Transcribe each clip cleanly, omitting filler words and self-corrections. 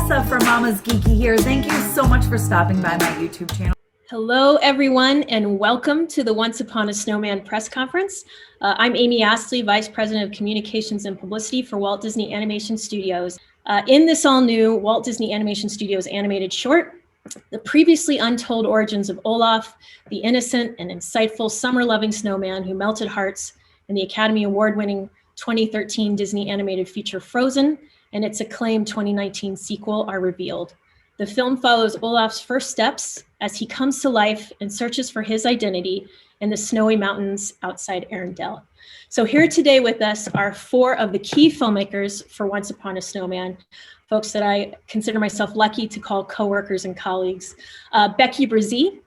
Tessa from Mama's Geeky here. Thank you so much for stopping by my YouTube channel. Hello, everyone, and welcome to the Once Upon a Snowman press conference. I'm Amy Astley, Vice President of Communications and Publicity for Walt Disney Animation Studios. In this all-new Walt Disney Animation Studios animated short, the previously untold origins of Olaf, the innocent and insightful summer-loving snowman who melted hearts in the Academy Award-winning 2013 Disney animated feature Frozen and its acclaimed 2019 sequel are revealed. The film follows Olaf's first steps as he comes to life and searches for his identity in the snowy mountains outside Arendelle. So here today with us are four of the key filmmakers for Once Upon a Snowman, folks that I consider myself lucky to call coworkers and colleagues. Becky Bresee.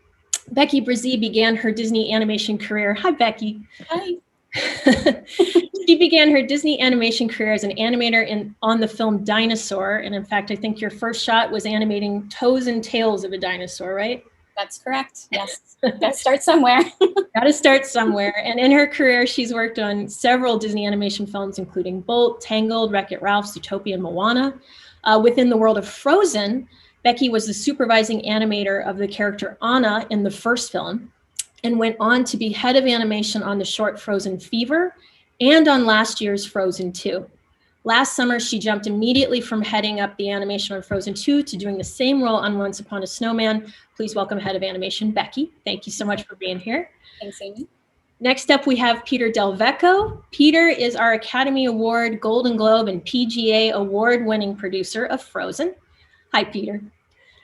Becky Bresee began her Disney animation career. Hi, Becky. Hi. She began her Disney animation career as an animator on the film Dinosaur. And in fact, I think your first shot was animating toes and tails of a dinosaur, right? That's correct. Yes. Gotta start somewhere. Gotta start somewhere. And in her career, she's worked on several Disney animation films, including Bolt, Tangled, Wreck-It Ralph, Zootopia, and Moana. Within the world of Frozen, Becky was the supervising animator of the character Anna in the first film and went on to be head of animation on the short Frozen Fever and on last year's Frozen 2. Last summer, she jumped immediately from heading up the animation on Frozen 2 to doing the same role on Once Upon a Snowman. Please welcome Head of Animation, Becky. Thank you so much for being here. Thanks, Amy. Next up, we have Peter DelVecchio. Peter is our Academy Award, Golden Globe, and PGA award-winning producer of Frozen. Hi, Peter.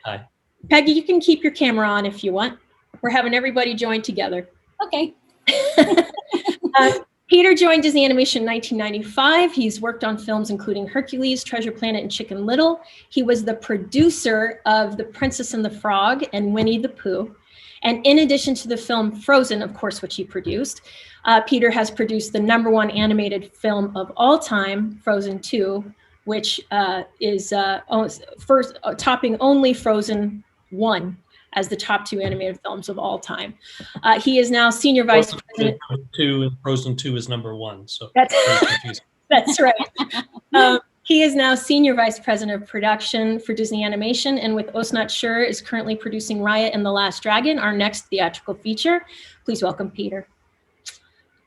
Hi. Peggy, you can keep your camera on if you want. We're having everybody join together. Okay. Peter joined Disney Animation in 1995. He's worked on films including Hercules, Treasure Planet, and Chicken Little. He was the producer of The Princess and the Frog and Winnie the Pooh. And in addition to the film Frozen, of course, which he produced, Peter has produced the #1 animated film of all time, Frozen 2, which is first topping only Frozen 1 as the top 2 animated films of all time. He is now Senior Vice President. Frozen 2 is #1, so that's right. He is now Senior Vice President of Production for Disney Animation, and with Os Not Sure is currently producing Raya and the Last Dragon, our next theatrical feature. Please welcome Peter.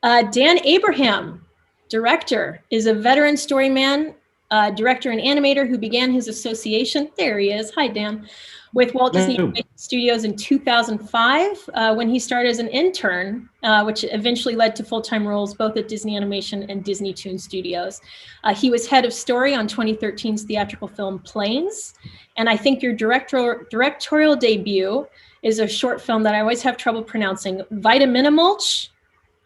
Dan Abraham, director, is a veteran storyman, director and animator who began his association, there he is, hi Dan, with Walt Disney Animation Studios in 2005 when he started as an intern, which eventually led to full-time roles both at Disney Animation and Disney Toon Studios. He was head of story on 2013's theatrical film Planes, and I think your directorial debut is a short film that I always have trouble pronouncing, Vitaminimulch.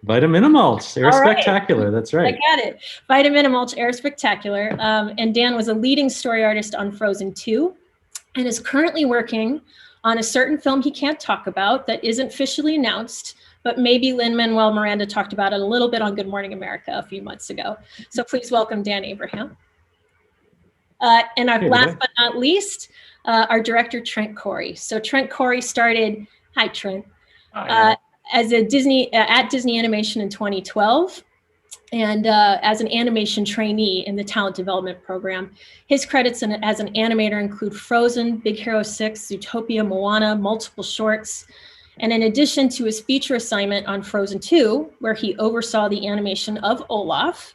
Vitaminimulch, Air Spectacular, that's right. I got it. Vitaminimulch, Air Spectacular. And Dan was a leading story artist on Frozen 2 and is currently working on a certain film he can't talk about that isn't officially announced, but maybe Lin-Manuel Miranda talked about it a little bit on Good Morning America a few months ago. So please welcome Dan Abraham. And last but not least, our director, Trent Corey. So Trent Corey started, hi Trent, as a at Disney Animation in 2012. And as an animation trainee in the talent development program. His credits as an animator include Frozen, Big Hero 6, Zootopia, Moana, multiple shorts. And in addition to his feature assignment on Frozen 2, where he oversaw the animation of Olaf,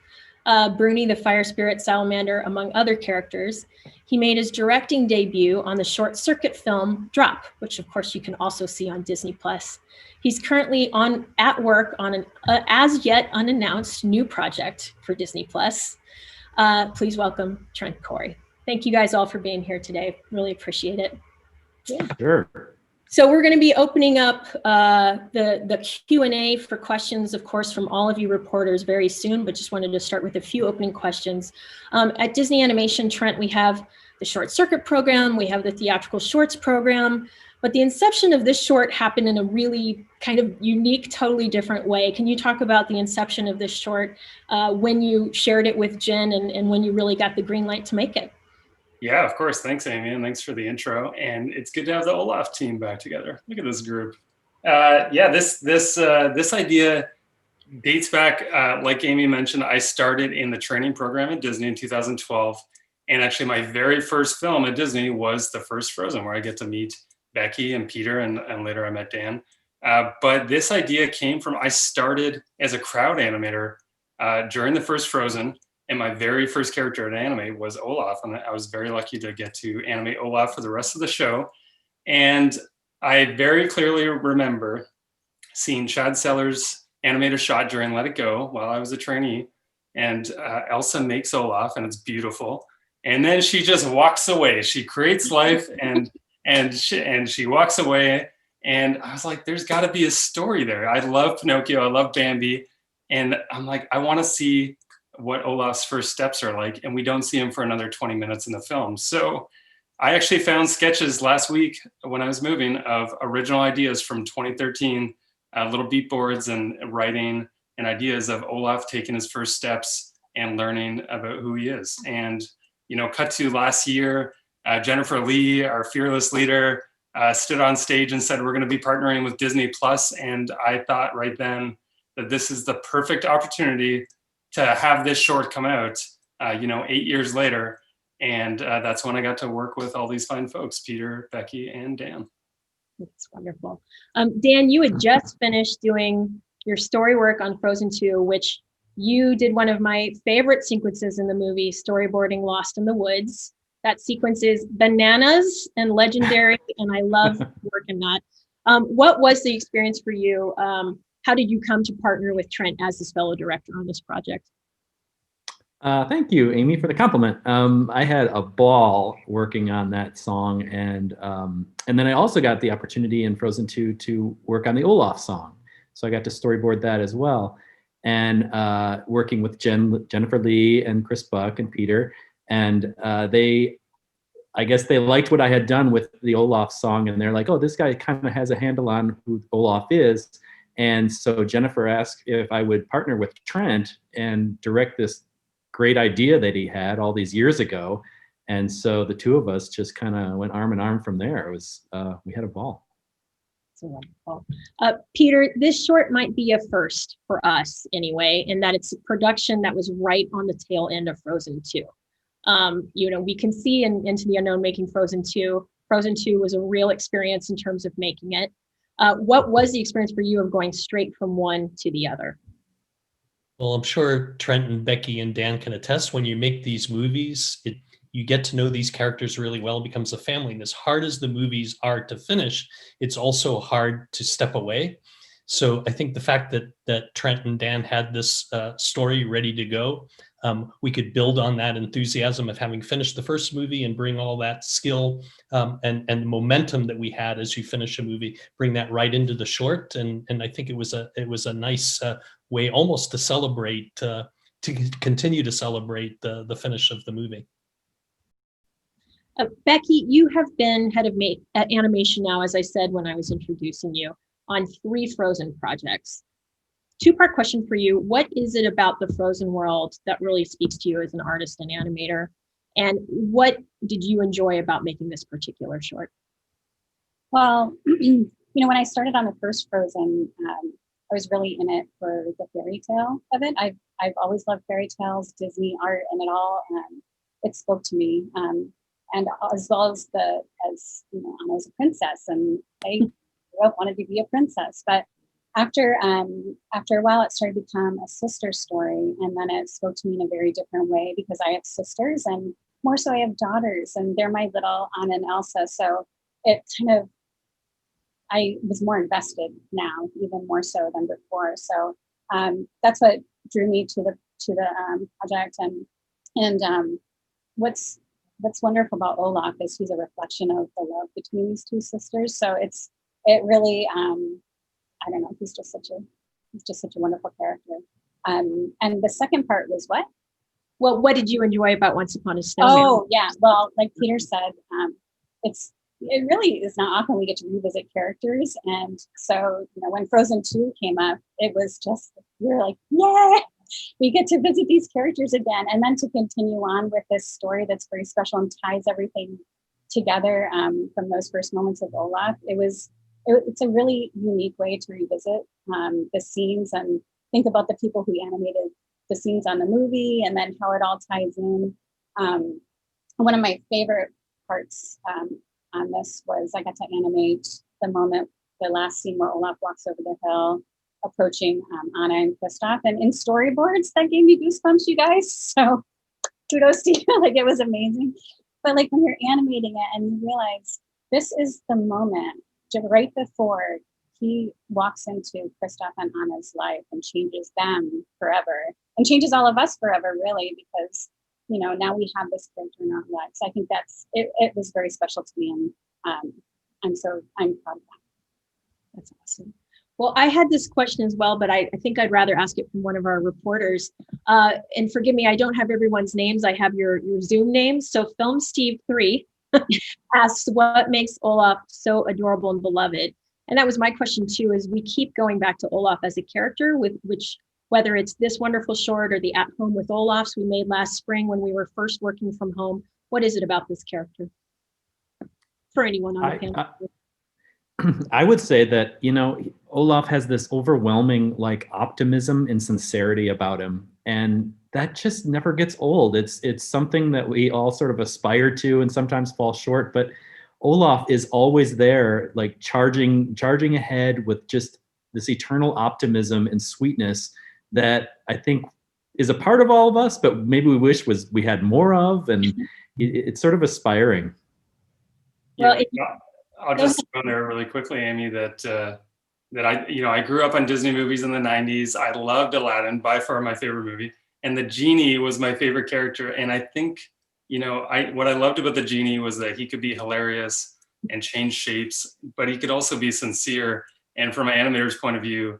Bruni the Fire Spirit Salamander, among other characters, he made his directing debut on the short circuit film Drop, which of course you can also see on Disney+. He's currently at work on an as yet unannounced new project for Disney+. Please welcome Trent Corey. Thank you guys all for being here today. Really appreciate it. Yeah. Sure. So we're going to be opening up the Q&A for questions, of course, from all of you reporters very soon, but just wanted to start with a few opening questions. At Disney Animation, Trent, we have the Short Circuit program, we have the Theatrical Shorts program, but the inception of this short happened in a really kind of unique, totally different way. Can you talk about the inception of this short, when you shared it with Jen and when you really got the green light to make it? Yeah, of course. Thanks, Amy, and thanks for the intro. And it's good to have the Olaf team back together. Look at this group. Yeah, this idea dates back, like Amy mentioned, I started in the training program at Disney in 2012. And actually my very first film at Disney was the first Frozen, where I get to meet Becky and Peter, and later I met Dan. But this idea came from, I started as a crowd animator during the first Frozen, and my very first character to animate was Olaf, and I was very lucky to get to animate Olaf for the rest of the show. And I very clearly remember seeing Chad Sellers' animator shot during Let It Go while I was a trainee, and Elsa makes Olaf, and it's beautiful. And then she just walks away. She creates life, and she walks away. And I was like, there's got to be a story there. I love Pinocchio. I love Bambi. And I'm like, I want to see what Olaf's first steps are like. And we don't see him for another 20 minutes in the film. So I actually found sketches last week when I was moving of original ideas from 2013, little beat boards and writing and ideas of Olaf taking his first steps and learning about who he is. And, you know, cut to last year, Jennifer Lee, our fearless leader, stood on stage and said, we're going to be partnering with Disney Plus. And I thought right then that this is the perfect opportunity to have this short come out, 8 years later. And that's when I got to work with all these fine folks, Peter, Becky, and Dan. That's wonderful. Dan, you had just finished doing your story work on Frozen 2, which you did one of my favorite sequences in the movie, storyboarding Lost in the Woods. That sequence is bananas and legendary, and I love working that. What was the experience for you? How did you come to partner with Trent as his fellow director on this project? Thank you, Amy, for the compliment. I had a ball working on that song, and then I also got the opportunity in Frozen 2 to work on the Olaf song. So I got to storyboard that as well, and working with Jennifer Lee and Chris Buck and Peter. And I guess they liked what I had done with the Olaf song, and they're like, oh, this guy kind of has a handle on who Olaf is. And so Jennifer asked if I would partner with Trent and direct this great idea that he had all these years ago. And so the two of us just kind of went arm in arm from there. It was, we had a ball. So wonderful. Peter, this short might be a first for us anyway, in that it's a production that was right on the tail end of Frozen 2. We can see in Into the Unknown making Frozen 2. Frozen 2 was a real experience in terms of making it. What was the experience for you of going straight from one to the other? Well, I'm sure Trent and Becky and Dan can attest, when you make these movies, you get to know these characters really well. It becomes a family. And as hard as the movies are to finish, it's also hard to step away. So I think the fact that Trent and Dan had this story ready to go, we could build on that enthusiasm of having finished the first movie and bring all that skill and momentum that we had as you finish a movie, bring that right into the short. And I think it was a nice way almost to celebrate, to continue to celebrate the finish of the movie. Becky, you have been head of animation now, as I said when I was introducing you, on 3 Frozen projects. 2-part question for you. What is it about the Frozen world that really speaks to you as an artist and animator? And what did you enjoy about making this particular short? Well, when I started on the first Frozen, I was really in it for the fairy tale of it. I've always loved fairy tales, Disney art, and it all. It spoke to me, and as well as I was a princess, and I wanted to be a princess. But after a while, it started to become a sister story, and then it spoke to me in a very different way because I have sisters, and more so I have daughters, and they're my little Anna and Elsa. So it kind of, I was more invested now, even more so than before. So that's what drew me to the project. And what's wonderful about Olaf is he's a reflection of the love between these two sisters. So it really, I don't know, he's just such a wonderful character. And the second part was what? Well, what did you enjoy about Once Upon a Snowman? Oh yeah, well, like Peter said, it really is not often we get to revisit characters. And so, when Frozen 2 came up, it was just, we were like, yeah, we get to visit these characters again. And then to continue on with this story that's very special and ties everything together from those first moments of Olaf, it's a really unique way to revisit the scenes and think about the people who animated the scenes on the movie and then how it all ties in. one of my favorite parts on this was I got to animate the moment, the last scene where Olaf walks over the hill, approaching Anna and Kristoff. And in storyboards, that gave me goosebumps, you guys. So kudos to you. Like, it was amazing. But like when you're animating it and you realize this is the moment right before he walks into Kristoff and Anna's life and changes them forever and changes all of us forever, really, because, you know, now we have this character in our lives. I think it was very special to me. And I'm proud of that. That's awesome. Well, I had this question as well, but I think I'd rather ask it from one of our reporters. And forgive me, I don't have everyone's names. I have your Zoom names. So Film Steve 3 asks, what makes Olaf so adorable and beloved? And that was my question too, is we keep going back to Olaf as a character, with which, whether it's this wonderful short or the At Home with Olafs we made last spring when we were first working from home. What is it about this character? For anyone on the panel. I would say that, you know, Olaf has this overwhelming like optimism and sincerity about him, and that just never gets old. It's something that we all sort of aspire to and sometimes fall short, but Olaf is always there, like charging ahead with just this eternal optimism and sweetness that I think is a part of all of us, but maybe we wish we had more of, and it's sort of aspiring. Well, I'll just go there really quickly, Amy, that I grew up on Disney movies in the 90s. I loved Aladdin, by far my favorite movie. And the genie was my favorite character. And I think, you know, what I loved about the genie was that he could be hilarious and change shapes, but he could also be sincere. And from an animator's point of view,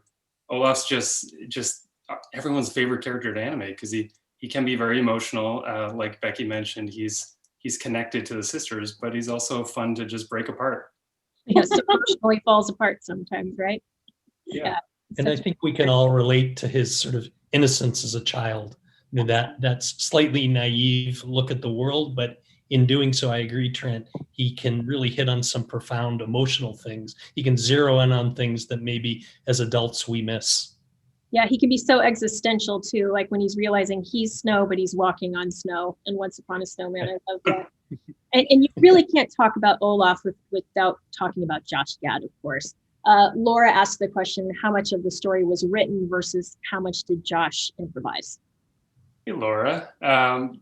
Olaf's just everyone's favorite character to animate, because he can be very emotional. Like Becky mentioned, he's connected to the sisters, but he's also fun to just break apart. Yes, emotionally falls apart sometimes, right? Yeah. And I think we can all relate to his sort of innocence as a child. I mean, that's slightly naive look at the world, but in doing so, I agree, Trent, he can really hit on some profound emotional things. He can zero in on things that maybe as adults we miss. Yeah, he can be so existential too, like when he's realizing he's snow, but he's walking on snow. And Once Upon a Snowman, I love that. And you really can't talk about Olaf without talking about Josh Gad, of course. Laura asked the question, how much of the story was written versus how much did Josh improvise? Hey, Laura.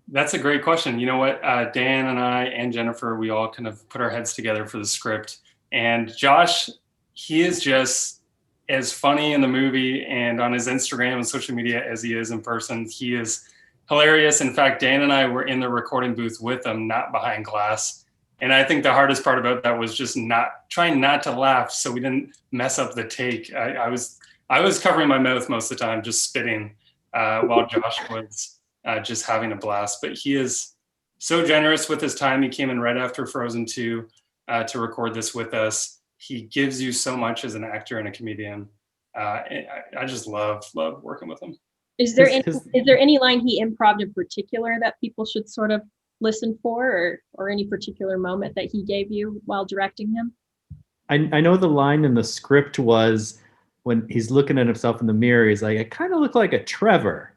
That's a great question. You know what? Dan and I and Jennifer, we all kind of put our heads together for the script. And Josh, he is just as funny in the movie and on his Instagram and social media as he is in person. He is hilarious. In fact, Dan and I were in the recording booth with him, not behind glass. And I think the hardest part about that was just trying not to laugh so we didn't mess up the take. I was covering my mouth most of the time, just spitting while Josh was just having a blast. But he is so generous with his time. He came in right after Frozen 2 to record this with us. He gives you so much as an actor and a comedian. I just love working with him. Is there any line he improv in particular that people should sort of listen for, or any particular moment that he gave you while directing him? I know the line in the script was when he's looking at himself in the mirror, he's like, I kind of look like a Trevor.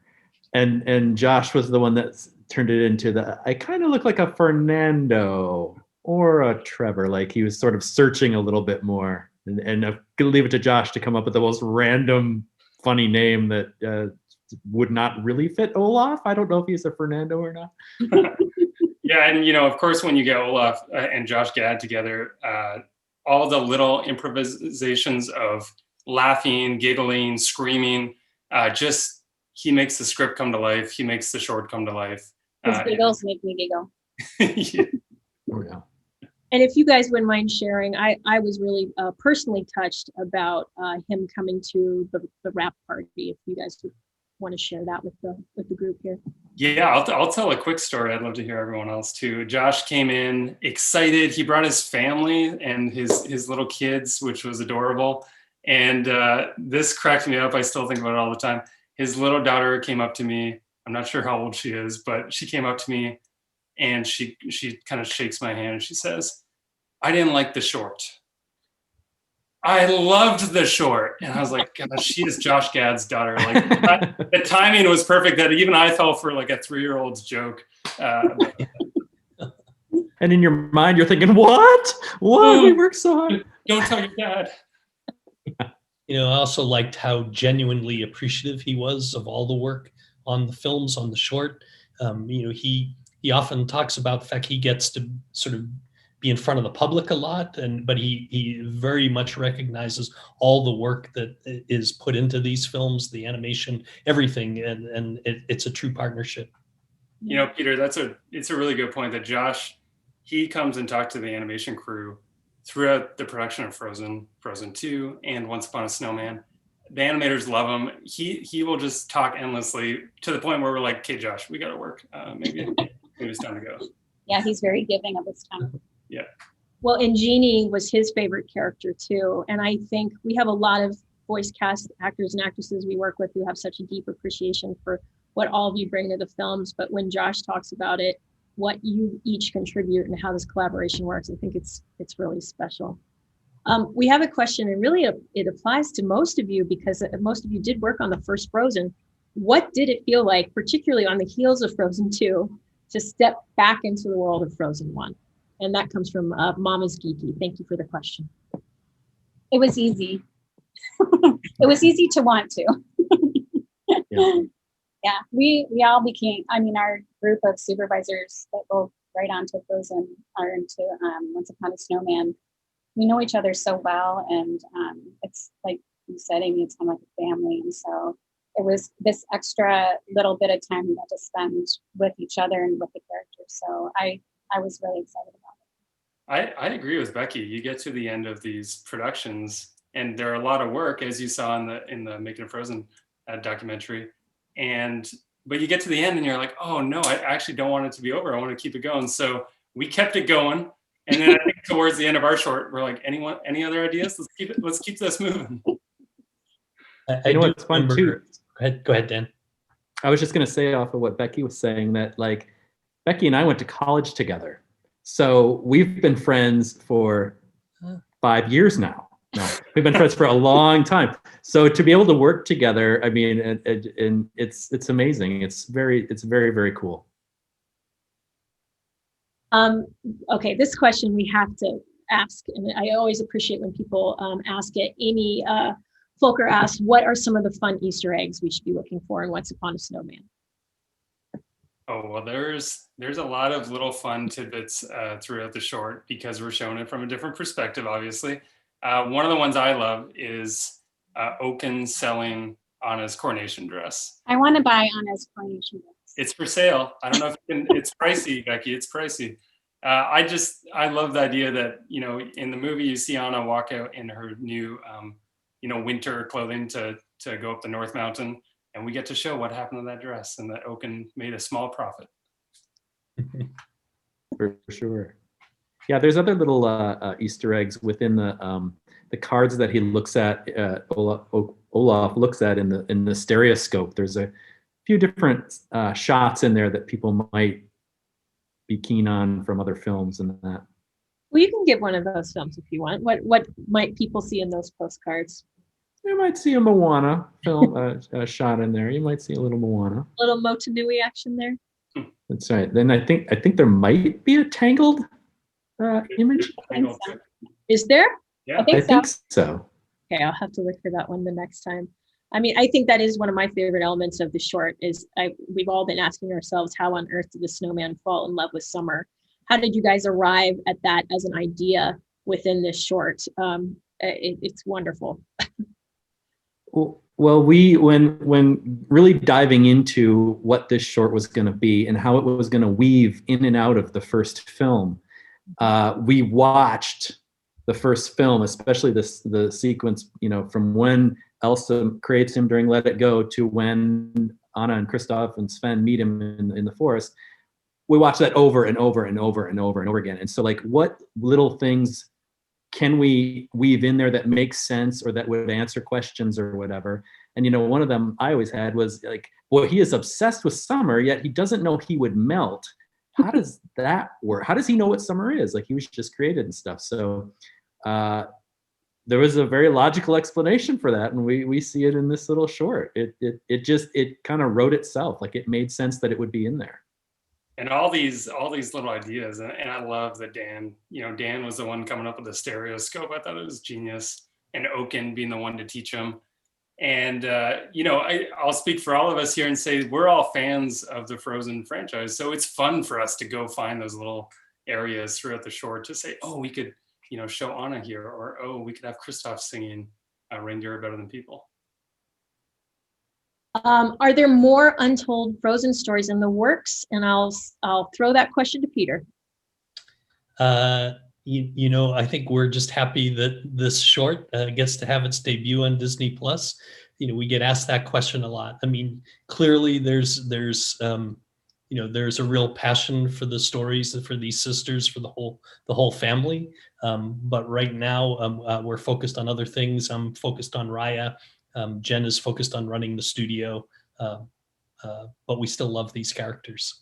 And Josh was the one that turned it into I kind of look like a Fernando or a Trevor. Like he was sort of searching a little bit more. And I'm going to leave it to Josh to come up with the most random, funny name that would not really fit Olaf. I don't know if he's a Fernando or not. Yeah, and of course, when you get Olaf and Josh Gad together, all the little improvisations of laughing, giggling, screaming, he makes the script come to life. He makes the short come to life. His giggles make me giggle. Yeah. Oh, yeah. And if you guys wouldn't mind sharing, I was really personally touched about him coming to the wrap party. If you guys would want to share that with the group here. Yeah, I'll tell a quick story. I'd love to hear everyone else too. Josh came in excited. He brought his family and his little kids, which was adorable. And this cracked me up. I still think about it all the time. His little daughter came up to me. I'm not sure how old she is, but she came up to me and she kind of shakes my hand and she says, I didn't like the short. I loved the short. And I was like, gosh, she is Josh Gad's daughter. Like the timing was perfect that even I fell for like a 3-year-old's joke. And in your mind, you're thinking, what? What? We worked so hard. Don't tell your dad. You know, I also liked how genuinely appreciative he was of all the work on the films, on the short. You know, he often talks about the fact he gets to sort of be in front of the public a lot, but he very much recognizes all the work that is put into these films, the animation, everything, and it's a true partnership. You know, Peter, it's a really good point that Josh, he comes and talks to the animation crew throughout the production of Frozen 2, and Once Upon a Snowman. The animators love him. He will just talk endlessly to the point where we're like, okay, Josh, we got to work. Maybe it's time to go. Yeah, he's very giving of his time. Yeah. Well, and Jeannie was his favorite character too. And I think we have a lot of voice cast actors and actresses we work with who have such a deep appreciation for what all of you bring to the films. But when Josh talks about it, what you each contribute and how this collaboration works, I think it's really special. We have a question, and really it applies to most of you because most of you did work on the first Frozen. What did it feel like, particularly on the heels of Frozen 2, to step back into the world of Frozen 1? And that comes from Mama's Geeky. Thank you for the question. It was easy. It was easy to want to. Yeah, we all became, I mean, our group of supervisors that go right on to Frozen or into Once Upon a Snowman, we know each other so well. And it's like you said, Amy, it's kind of like a family. And so it was this extra little bit of time we got to spend with each other and with the characters. So I was really excited about it. I agree with Becky. You get to the end of these productions and they're a lot of work, as you saw in the Making of Frozen documentary. But you get to the end and you're like, oh no, I actually don't want it to be over. I want to keep it going. So we kept it going. And then I think towards the end of our short, we're like, any other ideas? Let's keep this moving. I know it's fun too. Go ahead, Dan. I was just going to say off of what Becky was saying that like Becky and I went to college together. So we've been friends for 5 years now. No, we've been friends for a long time. So to be able to work together, I mean, and it's amazing. It's very, very cool. Okay, this question we have to ask, and I always appreciate when people ask it. Amy Folker asked, what are some of the fun Easter eggs we should be looking for in Once Upon a Snowman? Oh, well, there's a lot of little fun tidbits throughout the short because we're showing it from a different perspective, obviously. One of the ones I love is Oaken selling Anna's coronation dress. I want to buy Anna's coronation dress. It's for sale. I don't know if you can, it's pricey, Becky, it's pricey. I love the idea that, you know, in the movie you see Anna walk out in her new, you know, winter clothing to go up the North Mountain. And we get to show what happened to that dress and that Oaken made a small profit. For sure. Yeah, there's other little Easter eggs within the cards that he looks at. Olaf looks at in the stereoscope. There's a few different shots in there that people might be keen on from other films and that. Well, you can give one of those films if you want. What might people see in those postcards? You might see a Moana film shot in there. You might see a little Moana. A little Motunui action there. That's right. Then I think there might be a Tangled image. Is there? Yeah, I think so. Okay, I'll have to look for that one the next time. I mean, I think that is one of my favorite elements of the short is we've all been asking ourselves, how on earth did the snowman fall in love with summer? How did you guys arrive at that as an idea within this short? It's wonderful. Well, we when really diving into what this short was going to be and how it was going to weave in and out of the first film, we watched the first film, especially the sequence, you know, from when Elsa creates him during Let It Go to when Anna and Kristoff and Sven meet him in the forest. We watched that over and over and over and over and over again. And so, like, what little things can we weave in there that makes sense or that would answer questions or whatever? And, you know, one of them I always had was like, boy, he is obsessed with summer, yet he doesn't know he would melt. How does that work? How does he know what summer is? Like, he was just created and stuff. So there was a very logical explanation for that. And we see it in this little short. It kind of wrote itself. Like, it made sense that it would be in there. And all these little ideas, and I love that Dan was the one coming up with the stereoscope. I thought it was genius, and Oaken being the one to teach him. And I'll speak for all of us here and say we're all fans of the Frozen franchise, so it's fun for us to go find those little areas throughout the short to say, oh, we could show Anna here, or oh, we could have Kristoff singing "Reindeer Are Better Than People." Are there more untold Frozen stories in the works? And I'll throw that question to Peter. I think we're just happy that this short gets to have its debut on Disney Plus. We get asked that question a lot. I mean, clearly there's a real passion for the stories for these sisters, for the whole family. But right now we're focused on other things. I'm focused on Raya. Jen is focused on running the studio, but we still love these characters.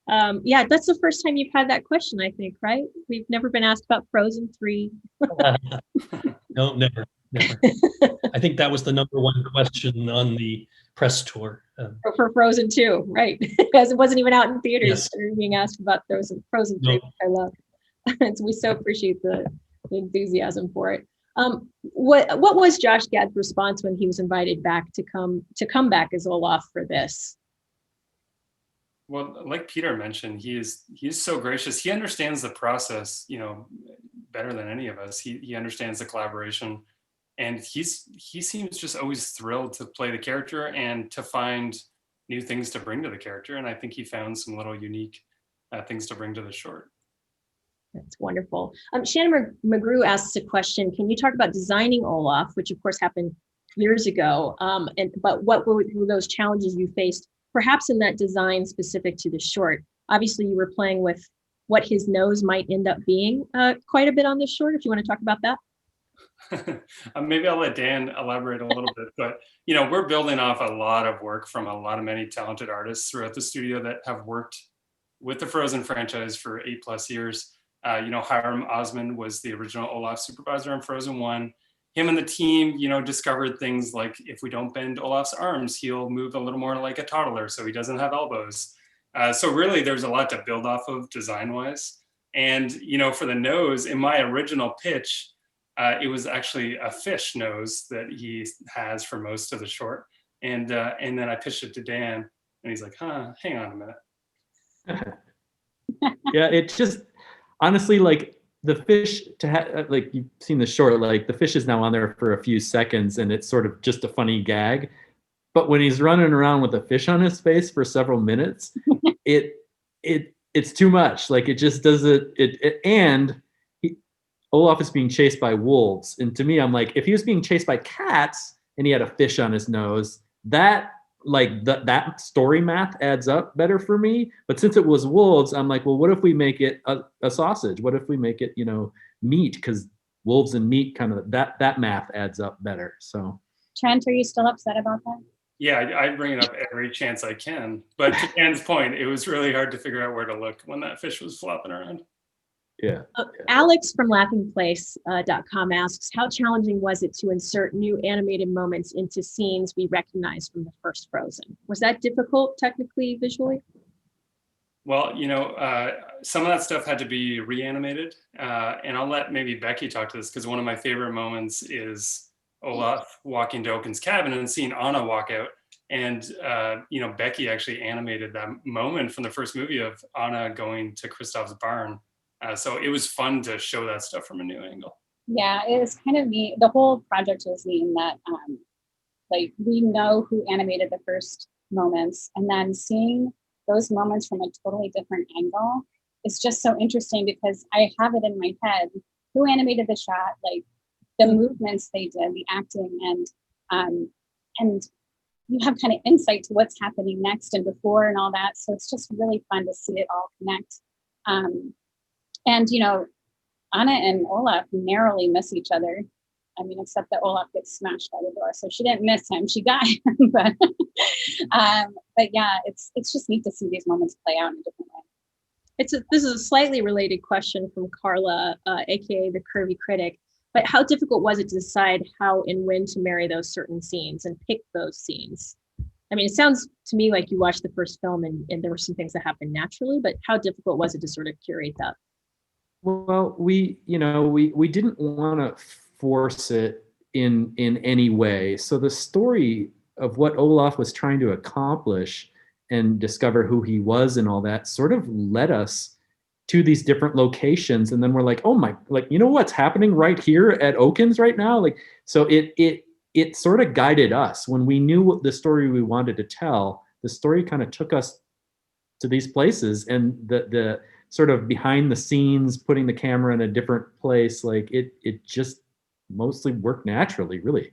Yeah, that's the first time you've had that question, I think, right? We've never been asked about Frozen 3. No, never. I think that was the number one question on the press tour. For Frozen 2, right? Because it wasn't even out in theaters. Yes. They're being asked about Frozen 3, No. which I love. So we so appreciate the enthusiasm for it. What was Josh Gad's response when he was invited back to come back as Olaf for this? Well, like Peter mentioned, he is so gracious. He understands the process, better than any of us. He understands the collaboration, and he seems just always thrilled to play the character and to find new things to bring to the character. And I think he found some little unique things to bring to the short. That's wonderful. Shannon McGrew asks a question. Can you talk about designing Olaf, which of course happened years ago, but what were those challenges you faced, perhaps in that design specific to the short? Obviously, you were playing with what his nose might end up being quite a bit on this short, if you want to talk about that. Maybe I'll let Dan elaborate a little bit, but we're building off a lot of work from many talented artists throughout the studio that have worked with the Frozen franchise for 8+ years. Hiram Osmond was the original Olaf supervisor on Frozen 1. Him and the team, discovered things like if we don't bend Olaf's arms, he'll move a little more like a toddler, so he doesn't have elbows. So really, there's a lot to build off of design-wise. And for the nose, in my original pitch, it was actually a fish nose that he has for most of the short. And then I pitched it to Dan, and he's like, hang on a minute. Yeah, it just honestly, like the fish like you've seen the short, like the fish is now on there for a few seconds and it's sort of just a funny gag. But when he's running around with a fish on his face for several minutes, it's too much. Like it just doesn't, Olaf is being chased by wolves. And to me, I'm like, if he was being chased by cats and he had a fish on his nose, that story math adds up better for me. But since it was wolves, I'm like, well, what if we make it a sausage? What if we make it, meat? Because wolves and meat kind of that math adds up better. So Trent, are you still upset about that? Yeah, I bring it up every chance I can. But to Dan's point, it was really hard to figure out where to look when that fish was flopping around. Yeah. Alex from laughingplace.com asks, how challenging was it to insert new animated moments into scenes we recognize from the first Frozen? Was that difficult technically, visually? Well, some of that stuff had to be reanimated. And I'll let maybe Becky talk to this, because one of my favorite moments is Olaf walking to Oaken's cabin and seeing Anna walk out. And, Becky actually animated that moment from the first movie of Anna going to Kristoff's barn. So it was fun to show that stuff from a new angle. Yeah, it was kind of neat. The whole project was neat in that, we know who animated the first moments, and then seeing those moments from a totally different angle is just so interesting, because I have it in my head who animated the shot, like the movements they did, the acting, and you have kind of insight to what's happening next and before and all that. So it's just really fun to see it all connect. And, Anna and Olaf narrowly miss each other. I mean, except that Olaf gets smashed by the door. So she didn't miss him, she got him. but yeah, it's just neat to see these moments play out in a different way. This is a slightly related question from Carla, AKA the Curvy Critic. But how difficult was it to decide how and when to marry those certain scenes and pick those scenes? I mean, it sounds to me like you watched the first film and there were some things that happened naturally, but how difficult was it to sort of curate that? Well, we didn't want to force it in any way. So the story of what Olaf was trying to accomplish and discover who he was and all that sort of led us to these different locations. And then we're like, oh my, like, you know what's happening right here at Okins right now? Like, so it sort of guided us when we knew what the story we wanted to tell. The story kind of took us to these places, and the sort of behind the scenes, putting the camera in a different place, like it just mostly worked naturally, really.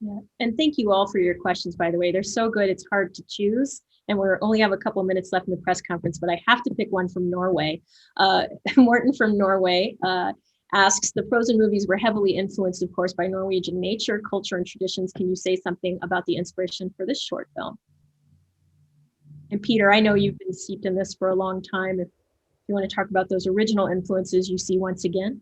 Yeah. And thank you all for your questions, by the way. They're so good, it's hard to choose. And we only have a couple minutes left in the press conference, but I have to pick one from Norway. Morten from Norway asks, the Frozen movies were heavily influenced, of course, by Norwegian nature, culture, and traditions. Can you say something about the inspiration for this short film? And Peter, I know you've been steeped in this for a long time. If you want to talk about those original influences you see once again.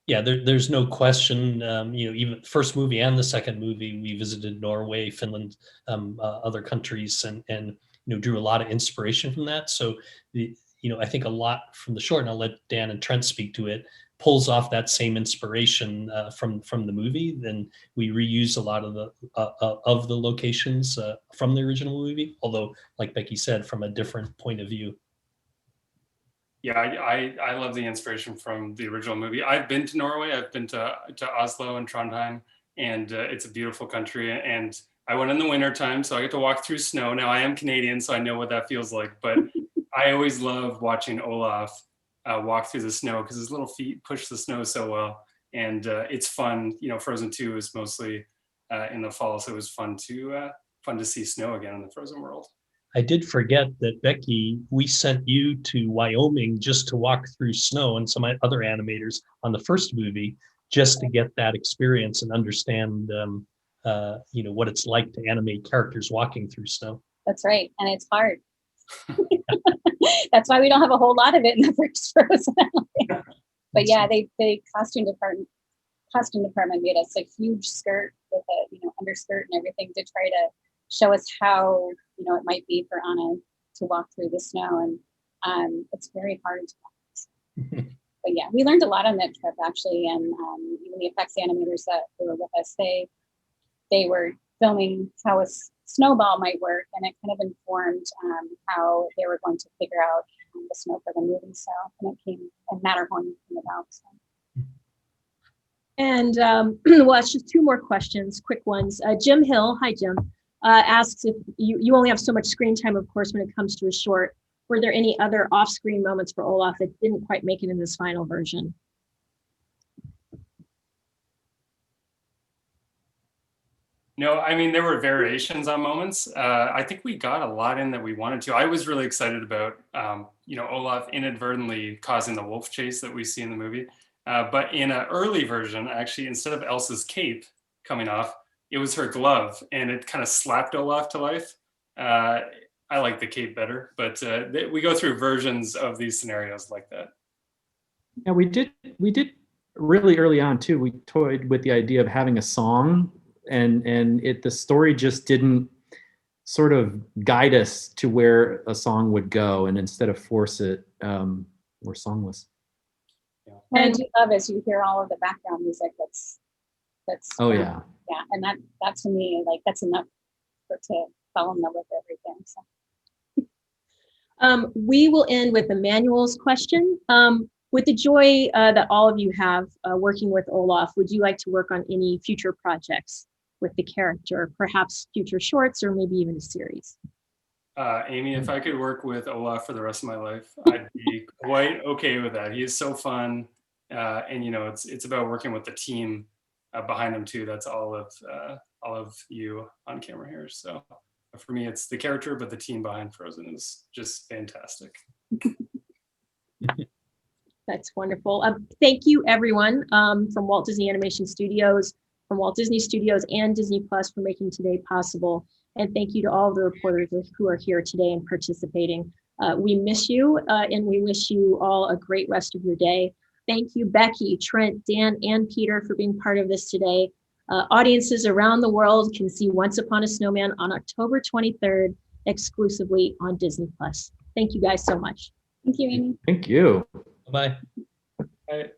Yeah, there's no question. Even the first movie and the second movie, we visited Norway, Finland, other countries, and drew a lot of inspiration from that. So I think a lot from the short, and I'll let Dan and Trent speak to it, pulls off that same inspiration from the movie. Then we reuse a lot of the locations from the original movie, although, like Becky said, from a different point of view. Yeah, I love the inspiration from the original movie. I've been to Norway. I've been to Oslo and Trondheim, and it's a beautiful country. And I went in the winter time, so I get to walk through snow. Now I am Canadian, so I know what that feels like. But I always love watching Olaf walk through the snow because his little feet push the snow so well, and it's fun. Frozen 2 is mostly in the fall, so it was fun to see snow again in the Frozen world. I did forget that, Becky, we sent you to Wyoming just to walk through snow, and some other animators on the first movie, just to get that experience and understand, what it's like to animate characters walking through snow. That's right, and it's hard. That's why we don't have a whole lot of it in the first Frozen. But yeah, the costume department made us a huge skirt with a underskirt and everything to try to show us how it might be for Anna to walk through the snow, and it's very hard to walk. But yeah, we learned a lot on that trip actually, and even the effects animators that were with us, they were filming how a snowball might work, and it kind of informed how they were going to figure out the snow for the movie. So, and it came, and Matterhorn came about. So. And well, it's just two more questions, quick ones. Jim Hill, hi Jim, asks if you only have so much screen time, of course, when it comes to a short. Were there any other off-screen moments for Olaf that didn't quite make it in this final version? No, I mean, there were variations on moments. I think we got a lot in that we wanted to. I was really excited about, Olaf inadvertently causing the wolf chase that we see in the movie. But in an early version, actually, instead of Elsa's cape coming off, it was her glove, and it kind of slapped Olaf to life. I like the cape better, but we go through versions of these scenarios like that. Yeah, we did really early on too. We toyed with the idea of having a song, and the story just didn't sort of guide us to where a song would go, and instead of force it, we're songless. Yeah. What I do love is you hear all of the background music that's oh yeah, and that to me, like, that's enough to fall in love with everything. So. We will end with Emmanuel's question. With the joy that all of you have working with Olaf, would you like to work on any future projects with the character, perhaps future shorts or maybe even a series? Amy, if I could work with Olaf for the rest of my life, I'd be quite okay with that. He is so fun, and it's about working with the team behind him too. That's all of you on camera here. So for me, it's the character, but the team behind Frozen is just fantastic. That's wonderful. Thank you, everyone, from Walt Disney Animation Studios, from Walt Disney Studios and Disney Plus for making today possible. And thank you to all of the reporters who are here today and participating. We miss you, and we wish you all a great rest of your day. Thank you, Becky, Trent, Dan, and Peter for being part of this today. Audiences around the world can see Once Upon a Snowman on October 23rd, exclusively on Disney+. Thank you guys so much. Thank you, Amy. Thank you. Bye. Right.